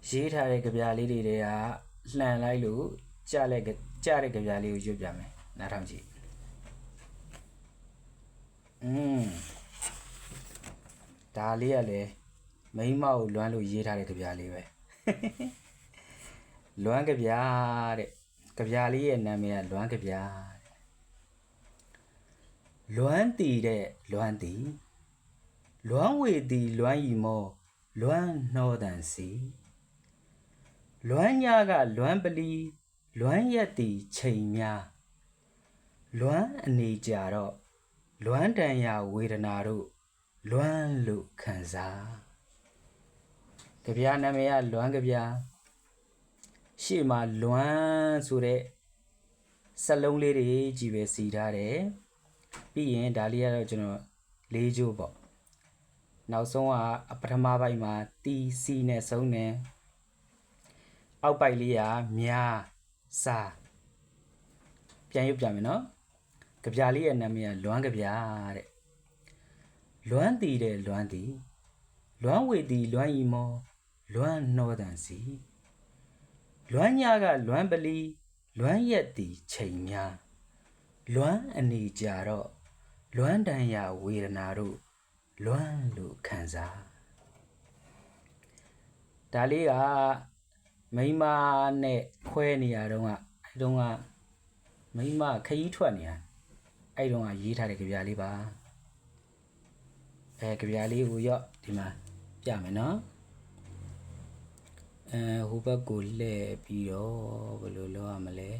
ရေးထားတဲ့ကြပြလေးတွေကလှန်လိုက်လို့ကြားတဲ့ကြပြလေးကိုရွတ်ပြမယ်နားထောင်ကြည့်ဒါလေးကလည်းမိန်းမကိုလွမ်းလို့ရေးထားတဲ့ကြပြလေးပဲလွမ်းကြပြတဲ့ကြပြလေးရဲ့နာမည်ကလွမ်းကြပြလွမ်းတီတဲ့လွမ်းတီလွမ်းဝေတီလွမ်းဤမောလွမ်းနှောတန်စီလွမ်းညာကလွမ်းပလီလွမ်းရက်တီချိန်များလွမ်းအနေကြတော့လွမ်းတန်ရာဝေဒနာတို့လွမ်းလို့ခံစားကြပြနာမည်ကလွမ်းကြပြရှေ့မှာလွမ်းဆိုတဲ့စက်လုံးလေးတွေကြီးပဲစီထားတယ်ပြီးရင်ဒါလေးကတော့ကျွန်တော်၄ချိုးပေါ့နောက်ဆုံးကပထမပိုင်းမှာတီစီနဲ့ဆုံးတယ်အောက်ပိုက်လေးကမြားစာပြန်ရွတ်ပြမယ်နော်ကြပြလေးရဲ့နာမည်ကလွမ်းကြပြတဲ့လွမ်းတီတဲ့လွမ်းတီလွမ်းဝေတီလွမ်းဤမောလွမ်းနှောတန်စီလွမ်းညာကလွမ်းပလီလွမ်းရက်တီချိန်များလွမ်းအနေကြတော့လွမ်းတန်ရာဝေဒနာတို့လွမ်းလို့ခံစားဒါလေးကမိန်းမနဲ့ခွဲနေရတော့အဲတုန်းကမိန်းမခရီးထွက်နေရအဲတုန်းကရေးထားတဲ့ကြပြလေးပါကြပြလေးကိုရော့ဒီမှာပြမယ်နော်ဟိုဘက်ကိုလှည့်ပြီးတော့ဘယ်လိုလုပ်ရမလဲ